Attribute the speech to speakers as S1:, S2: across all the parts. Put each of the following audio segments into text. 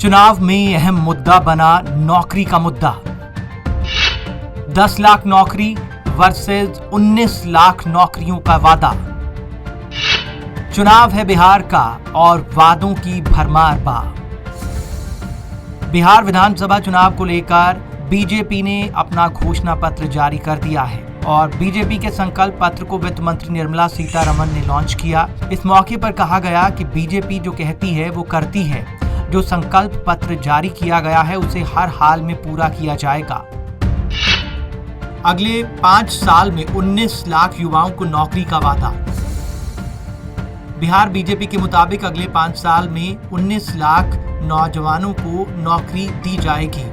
S1: चुनाव में अहम मुद्दा बना नौकरी का मुद्दा। 10 लाख नौकरी वर्सेस 19 लाख नौकरियों का वादा। चुनाव है बिहार का और वादों की भरमार बा। बिहार विधानसभा चुनाव को लेकर बीजेपी ने अपना घोषणा पत्र जारी कर दिया है और बीजेपी के संकल्प पत्र को वित्त मंत्री निर्मला सीतारमण ने लॉन्च किया। इस मौके पर कहा गया कि बीजेपी जो कहती है वो करती है। जो संकल्प पत्र जारी किया गया है उसे हर हाल में पूरा किया जाएगा। अगले 5 साल में 19 लाख युवाओं को नौकरी का वादा। बिहार बीजेपी के मुताबिक अगले 5 साल में 19 लाख नौजवानों को नौकरी दी जाएगी।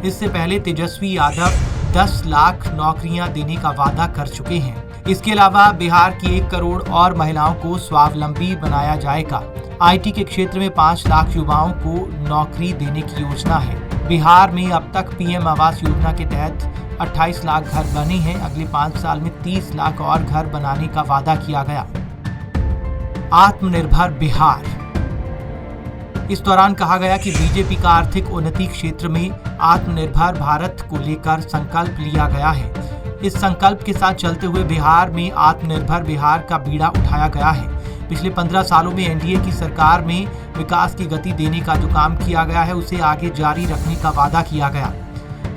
S1: इससे पहले तेजस्वी यादव 10 लाख नौकरियां देने का वादा कर चुके हैं। इसके अलावा बिहार की 1 करोड़ और महिलाओं को स्वावलंबी बनाया जाएगा। आईटी के क्षेत्र में 5 लाख युवाओं को नौकरी देने की योजना है। बिहार में अब तक पीएम आवास योजना के तहत 28 लाख घर बने हैं। अगले 5 साल में 30 लाख और घर बनाने का वादा किया गया। आत्मनिर्भर बिहार। इस दौरान कहा गया कि बीजेपी का आर्थिक उन्नति क्षेत्र में आत्मनिर्भर भारत को लेकर संकल्प लिया गया है। इस संकल्प के साथ चलते हुए बिहार में आत्मनिर्भर बिहार का बीड़ा उठाया गया है। पिछले 15 सालों में एनडीए की सरकार में विकास की गति देने का जो काम किया गया है उसे आगे जारी रखने का वादा किया गया।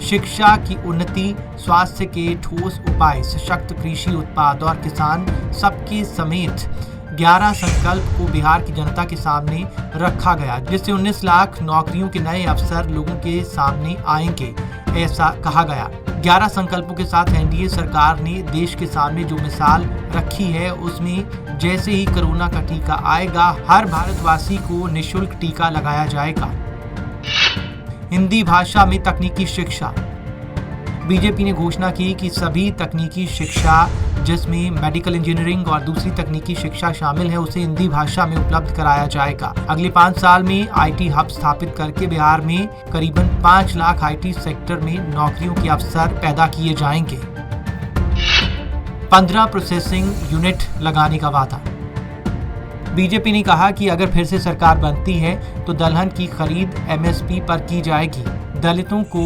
S1: शिक्षा की उन्नति, स्वास्थ्य के ठोस उपाय, सशक्त कृषि उत्पाद और किसान सबके समेत 11 संकल्प को बिहार की जनता के सामने रखा गया, जिससे 19 लाख नौकरियों के नए अवसर लोगों के सामने आएंगे, ऐसा कहा गया। 11 संकल्पों के साथ एनडीए सरकार ने देश के सामने जो मिसाल रखी है उसमें जैसे ही कोरोना का टीका आएगा हर भारतवासी को निःशुल्क टीका लगाया जाएगा। हिंदी भाषा में तकनीकी शिक्षा। बीजेपी ने घोषणा की कि सभी तकनीकी शिक्षा जिसमें मेडिकल इंजीनियरिंग और दूसरी तकनीकी शिक्षा शामिल है उसे हिंदी भाषा में उपलब्ध कराया जाएगा। अगले 5 साल में आईटी हब स्थापित करके बिहार में करीबन 5 लाख आईटी सेक्टर में नौकरियों के अवसर पैदा किए जाएंगे। 15 प्रोसेसिंग यूनिट लगाने का वादा। बीजेपी ने कहा कि अगर फिर से सरकार बनती है तो दलहन की खरीद एमएसपी पर की जाएगी। दलितों को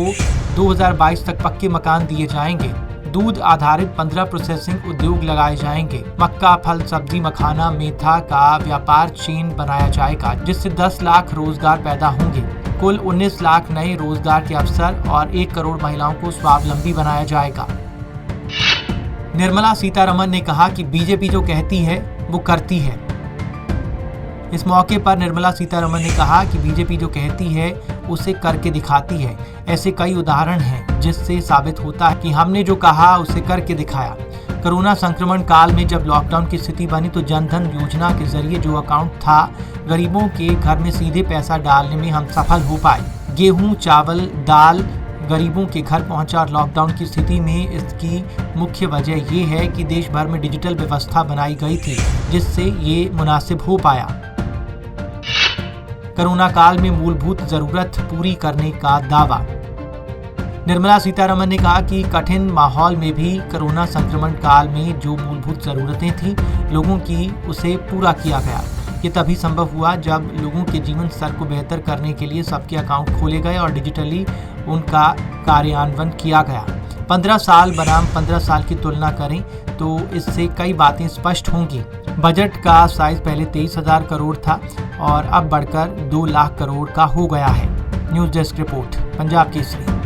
S1: 2022 तक पक्के मकान दिए जाएंगे। दूध आधारित 15 प्रोसेसिंग उद्योग लगाए जाएंगे। मक्का, फल, सब्जी, मखाना, मेथा का व्यापार चेन बनाया जाएगा, जिससे 10 लाख रोजगार पैदा होंगे। कुल 19 लाख नए रोजगार के अवसर और 1 करोड़ महिलाओं को स्वावलंबी बनाया जाएगा। निर्मला सीतारमण ने कहा कि बीजेपी जो कहती है वो करती है। इस मौके पर निर्मला सीतारमण ने कहा कि बीजेपी जो कहती है उसे करके दिखाती है। ऐसे कई उदाहरण हैं जिससे साबित होता है कि हमने जो कहा उसे करके दिखाया। कोरोना संक्रमण काल में जब लॉकडाउन की स्थिति बनी तो जनधन योजना के जरिए जो अकाउंट था गरीबों के घर में सीधे पैसा डालने में हम सफल हो पाए। गेहूं, चावल, दाल गरीबों के घर पहुंचा और लॉकडाउन की स्थिति में इसकी मुख्य वजह ये है कि देश भर में डिजिटल व्यवस्था बनाई गई थी जिससे ये मुनासिब हो पाया। कोरोना काल में मूलभूत जरूरत पूरी करने का दावा। निर्मला सीतारमण ने कहा कि कठिन माहौल में भी कोरोना संक्रमण काल में जो मूलभूत जरूरतें थी लोगों की उसे पूरा किया गया। ये तभी संभव हुआ जब लोगों के जीवन स्तर को बेहतर करने के लिए सबके अकाउंट खोले गए और डिजिटली उनका कार्यान्वयन किया गया। 15 साल बनाम 15 साल की तुलना करें तो इससे कई बातें स्पष्ट होंगी। बजट का साइज पहले 23,000 करोड़ था और अब बढ़कर 2 लाख करोड़ का हो गया है। News desk report, Punjab Kesari.